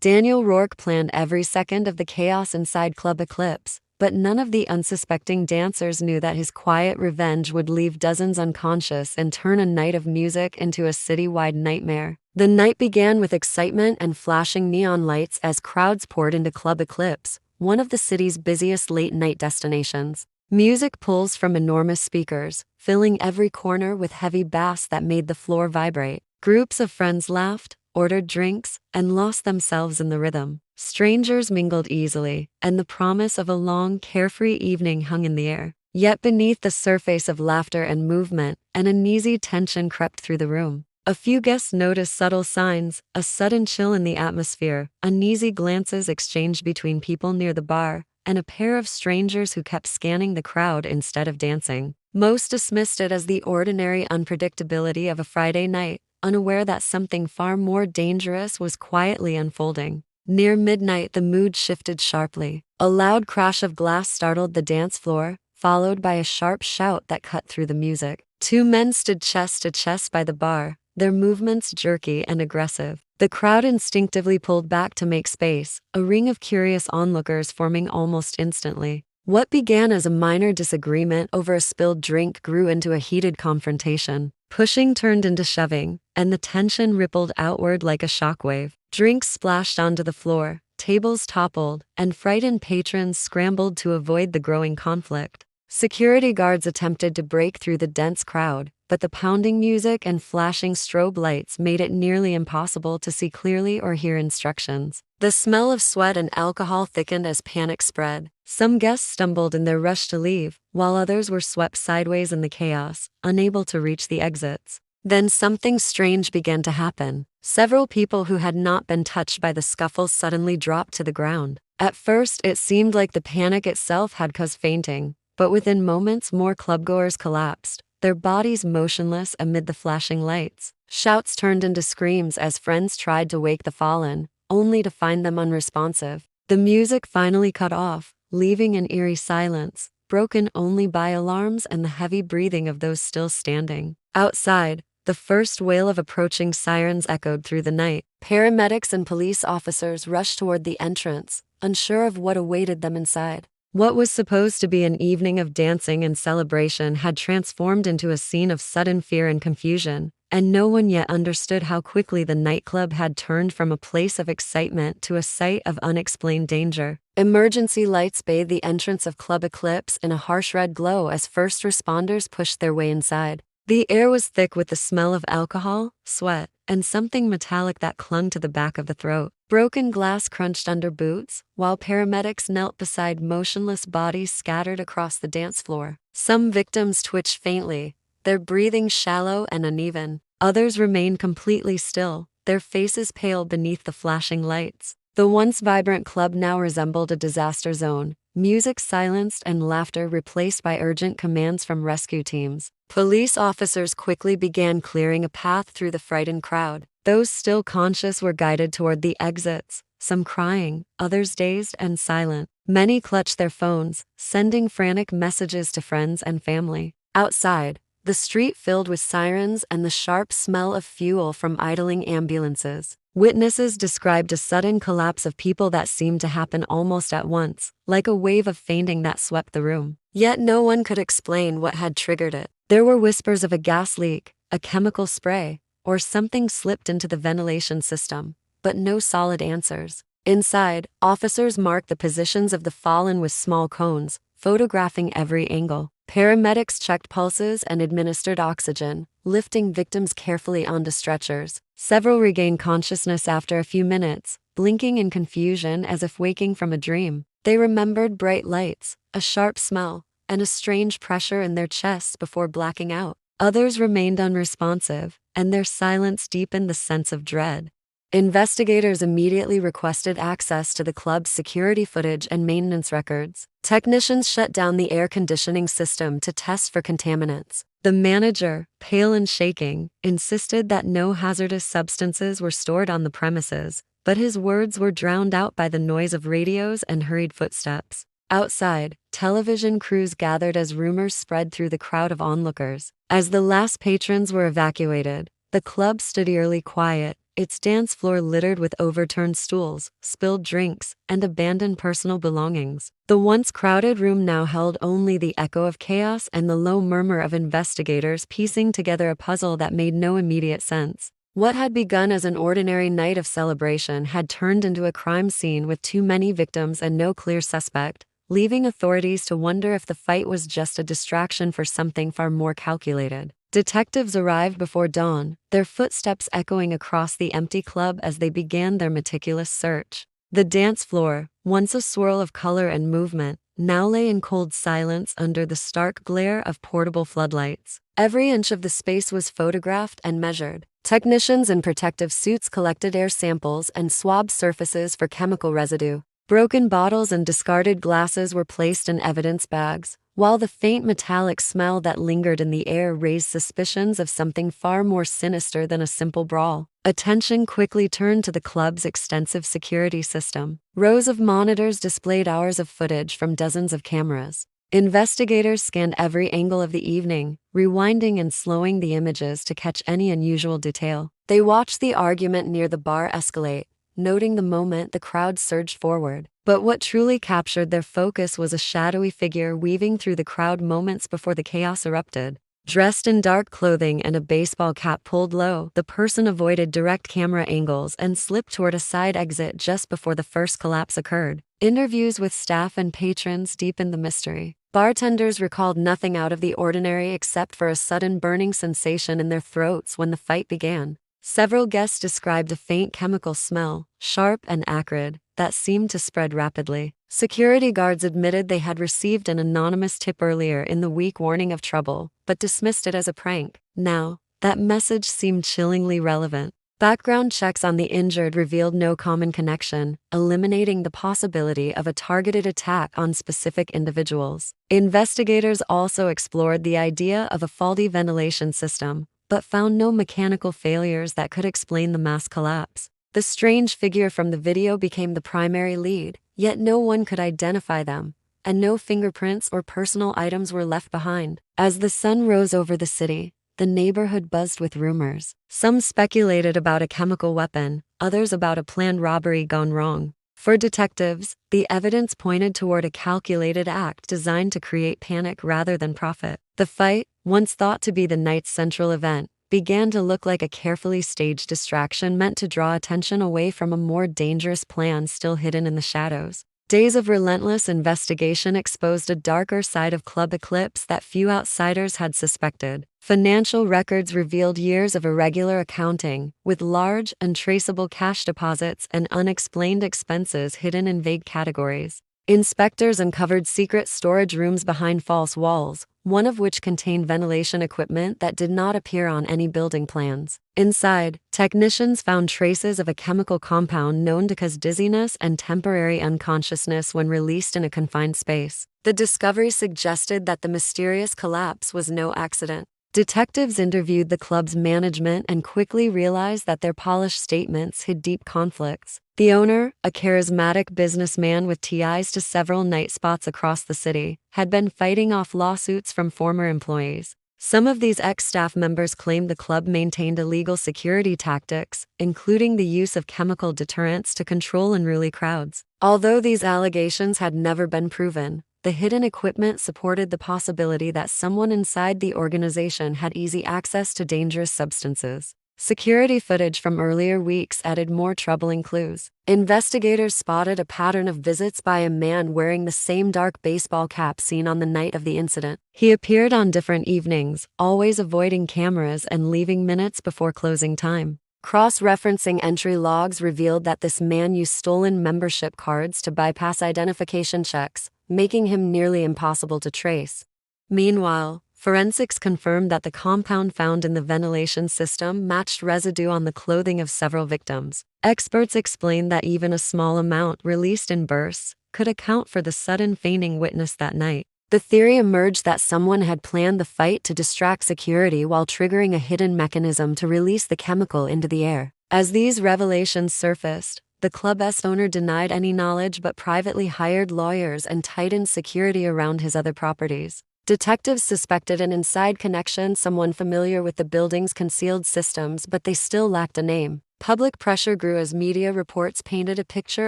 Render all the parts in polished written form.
Daniel Rourke planned every second of the chaos inside Club Eclipse, but none of the unsuspecting dancers knew that his quiet revenge would leave dozens unconscious and turn a night of music into a city-wide nightmare. The night began with excitement and flashing neon lights as crowds poured into Club Eclipse, one of the city's busiest late-night destinations. Music pulls from enormous speakers, filling every corner with heavy bass that made the floor vibrate. Groups of friends laughed, ordered drinks, and lost themselves in the rhythm. Strangers mingled easily, and the promise of a long, carefree evening hung in the air. Yet beneath the surface of laughter and movement, an uneasy tension crept through the room. A few guests noticed subtle signs, a sudden chill in the atmosphere, uneasy glances exchanged between people near the bar, and a pair of strangers who kept scanning the crowd instead of dancing. Most dismissed it as the ordinary unpredictability of a Friday night, unaware that something far more dangerous was quietly unfolding. Near midnight, the mood shifted sharply. A loud crash of glass startled the dance floor, followed by a sharp shout that cut through the music. Two men stood chest to chest by the bar, their movements jerky and aggressive. The crowd instinctively pulled back to make space, a ring of curious onlookers forming almost instantly. What began as a minor disagreement over a spilled drink grew into a heated confrontation. Pushing turned into shoving, and the tension rippled outward like a shockwave. Drinks splashed onto the floor, tables toppled, and frightened patrons scrambled to avoid the growing conflict. Security guards attempted to break through the dense crowd, but the pounding music and flashing strobe lights made it nearly impossible to see clearly or hear instructions. The smell of sweat and alcohol thickened as panic spread. Some guests stumbled in their rush to leave, while others were swept sideways in the chaos, unable to reach the exits. Then something strange began to happen. Several people who had not been touched by the scuffle suddenly dropped to the ground. At first, it seemed like the panic itself had caused fainting, but within moments more clubgoers collapsed, their bodies motionless amid the flashing lights. Shouts turned into screams as friends tried to wake the fallen, only to find them unresponsive. The music finally cut off, leaving an eerie silence, broken only by alarms and the heavy breathing of those still standing. Outside, the first wail of approaching sirens echoed through the night. Paramedics and police officers rushed toward the entrance, unsure of what awaited them inside. What was supposed to be an evening of dancing and celebration had transformed into a scene of sudden fear and confusion, and no one yet understood how quickly the nightclub had turned from a place of excitement to a site of unexplained danger. Emergency lights bathed the entrance of Club Eclipse in a harsh red glow as first responders pushed their way inside. The air was thick with the smell of alcohol, sweat, and something metallic that clung to the back of the throat. Broken glass crunched under boots, while paramedics knelt beside motionless bodies scattered across the dance floor. Some victims twitched faintly, their breathing shallow and uneven. Others remained completely still, their faces pale beneath the flashing lights. The once vibrant club now resembled a disaster zone, music silenced and laughter replaced by urgent commands from rescue teams. Police officers quickly began clearing a path through the frightened crowd. Those still conscious were guided toward the exits, some crying, others dazed and silent. Many clutched their phones, sending frantic messages to friends and family. Outside, the street filled with sirens and the sharp smell of fuel from idling ambulances. Witnesses described a sudden collapse of people that seemed to happen almost at once, like a wave of fainting that swept the room. Yet no one could explain what had triggered it. There were whispers of a gas leak, a chemical spray, or something slipped into the ventilation system, but no solid answers. Inside, officers marked the positions of the fallen with small cones, photographing every angle. Paramedics checked pulses and administered oxygen, lifting victims carefully onto stretchers. Several regained consciousness after a few minutes, blinking in confusion as if waking from a dream. They remembered bright lights, a sharp smell, and a strange pressure in their chests before blacking out. Others remained unresponsive, and their silence deepened the sense of dread. Investigators immediately requested access to the club's security footage and maintenance records. Technicians shut down the air conditioning system to test for contaminants. The manager, pale and shaking, insisted that no hazardous substances were stored on the premises, but his words were drowned out by the noise of radios and hurried footsteps. Outside, television crews gathered as rumors spread through the crowd of onlookers. As the last patrons were evacuated, the club stood eerily quiet, its dance floor littered with overturned stools, spilled drinks, and abandoned personal belongings. The once crowded room now held only the echo of chaos and the low murmur of investigators piecing together a puzzle that made no immediate sense. What had begun as an ordinary night of celebration had turned into a crime scene with too many victims and no clear suspect, leaving authorities to wonder if the fight was just a distraction for something far more calculated. Detectives arrived before dawn, their footsteps echoing across the empty club as they began their meticulous search. The dance floor, once a swirl of color and movement, now lay in cold silence under the stark glare of portable floodlights. Every inch of the space was photographed and measured. Technicians in protective suits collected air samples and swabbed surfaces for chemical residue. Broken bottles and discarded glasses were placed in evidence bags, while the faint metallic smell that lingered in the air raised suspicions of something far more sinister than a simple brawl. Attention quickly turned to the club's extensive security system. Rows of monitors displayed hours of footage from dozens of cameras. Investigators scanned every angle of the evening, rewinding and slowing the images to catch any unusual detail. They watched the argument near the bar escalate, noting the moment the crowd surged forward. But what truly captured their focus was a shadowy figure weaving through the crowd moments before the chaos erupted. Dressed in dark clothing and a baseball cap pulled low, the person avoided direct camera angles and slipped toward a side exit just before the first collapse occurred. Interviews with staff and patrons deepened the mystery. Bartenders recalled nothing out of the ordinary except for a sudden burning sensation in their throats when the fight began. Several guests described a faint chemical smell, sharp and acrid, that seemed to spread rapidly. Security guards admitted they had received an anonymous tip earlier in the week warning of trouble, but dismissed it as a prank. Now, that message seemed chillingly relevant. Background checks on the injured revealed no common connection, eliminating the possibility of a targeted attack on specific individuals. Investigators also explored the idea of a faulty ventilation system, but found no mechanical failures that could explain the mass collapse. The strange figure from the video became the primary lead, yet no one could identify them, and no fingerprints or personal items were left behind. As the sun rose over the city, the neighborhood buzzed with rumors. Some speculated about a chemical weapon, others about a planned robbery gone wrong. For detectives, the evidence pointed toward a calculated act designed to create panic rather than profit. The fight, once thought to be the night's central event, began to look like a carefully staged distraction meant to draw attention away from a more dangerous plan still hidden in the shadows. Days of relentless investigation exposed a darker side of Club Eclipse that few outsiders had suspected. Financial records revealed years of irregular accounting, with large, untraceable cash deposits and unexplained expenses hidden in vague categories. Inspectors uncovered secret storage rooms behind false walls, one of which contained ventilation equipment that did not appear on any building plans. Inside, technicians found traces of a chemical compound known to cause dizziness and temporary unconsciousness when released in a confined space. The discovery suggested that the mysterious collapse was no accident. Detectives interviewed the club's management and quickly realized that their polished statements hid deep conflicts. The owner, a charismatic businessman with ties to several night spots across the city, had been fighting off lawsuits from former employees. Some of these ex-staff members claimed the club maintained illegal security tactics, including the use of chemical deterrents to control unruly crowds. Although these allegations had never been proven, the hidden equipment supported the possibility that someone inside the organization had easy access to dangerous substances. Security footage from earlier weeks added more troubling clues. Investigators spotted a pattern of visits by a man wearing the same dark baseball cap seen on the night of the incident. He appeared on different evenings, always avoiding cameras and leaving minutes before closing time. Cross-referencing entry logs revealed that this man used stolen membership cards to bypass identification checks, making him nearly impossible to trace. Meanwhile, forensics confirmed that the compound found in the ventilation system matched residue on the clothing of several victims. Experts explained that even a small amount released in bursts could account for the sudden fainting witnessed that night. The theory emerged that someone had planned the fight to distract security while triggering a hidden mechanism to release the chemical into the air. As these revelations surfaced, the club's owner denied any knowledge but privately hired lawyers and tightened security around his other properties. Detectives suspected an inside connection, someone familiar with the building's concealed systems, but they still lacked a name. Public pressure grew as media reports painted a picture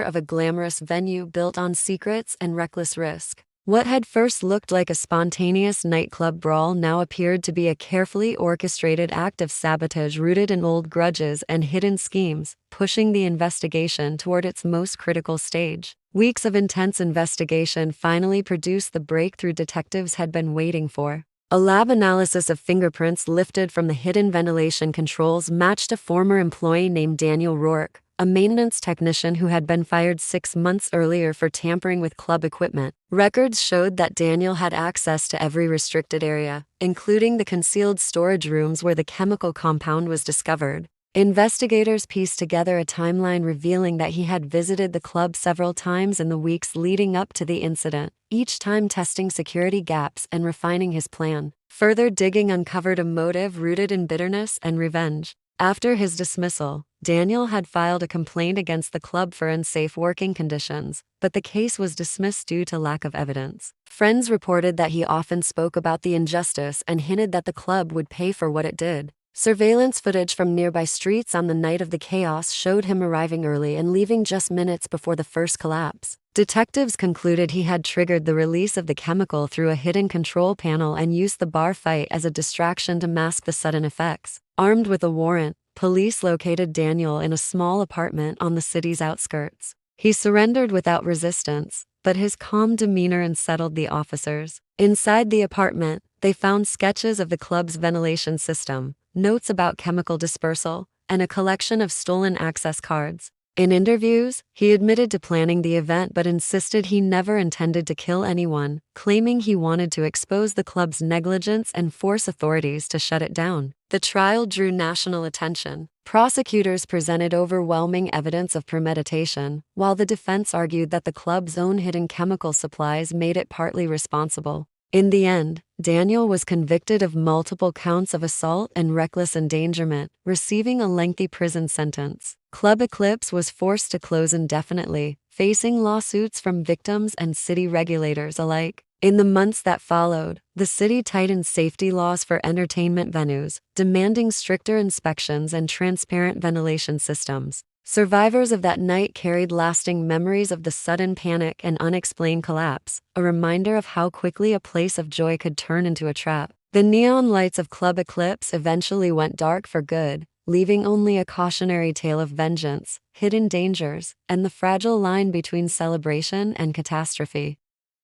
of a glamorous venue built on secrets and reckless risk. What had first looked like a spontaneous nightclub brawl now appeared to be a carefully orchestrated act of sabotage rooted in old grudges and hidden schemes, pushing the investigation toward its most critical stage. Weeks of intense investigation finally produced the breakthrough detectives had been waiting for. A lab analysis of fingerprints lifted from the hidden ventilation controls matched a former employee named Daniel Rourke, a maintenance technician who had been fired 6 months earlier for tampering with club equipment. Records showed that Daniel had access to every restricted area, including the concealed storage rooms where the chemical compound was discovered. Investigators pieced together a timeline revealing that he had visited the club several times in the weeks leading up to the incident, each time testing security gaps and refining his plan. Further digging uncovered a motive rooted in bitterness and revenge. After his dismissal, Daniel had filed a complaint against the club for unsafe working conditions, but the case was dismissed due to lack of evidence. Friends reported that he often spoke about the injustice and hinted that the club would pay for what it did. Surveillance footage from nearby streets on the night of the chaos showed him arriving early and leaving just minutes before the first collapse. Detectives concluded he had triggered the release of the chemical through a hidden control panel and used the bar fight as a distraction to mask the sudden effects. Armed with a warrant, police located Daniel in a small apartment on the city's outskirts. He surrendered without resistance, but his calm demeanor unsettled the officers. Inside the apartment, they found sketches of the club's ventilation system, notes about chemical dispersal, and a collection of stolen access cards. In interviews, he admitted to planning the event but insisted he never intended to kill anyone, claiming he wanted to expose the club's negligence and force authorities to shut it down. The trial drew national attention. Prosecutors presented overwhelming evidence of premeditation, while the defense argued that the club's own hidden chemical supplies made it partly responsible. In the end, Daniel was convicted of multiple counts of assault and reckless endangerment, receiving a lengthy prison sentence. Club Eclipse was forced to close indefinitely, facing lawsuits from victims and city regulators alike. In the months that followed, the city tightened safety laws for entertainment venues, demanding stricter inspections and transparent ventilation systems. Survivors of that night carried lasting memories of the sudden panic and unexplained collapse, a reminder of how quickly a place of joy could turn into a trap. The neon lights of Club Eclipse eventually went dark for good, leaving only a cautionary tale of vengeance, hidden dangers, and the fragile line between celebration and catastrophe.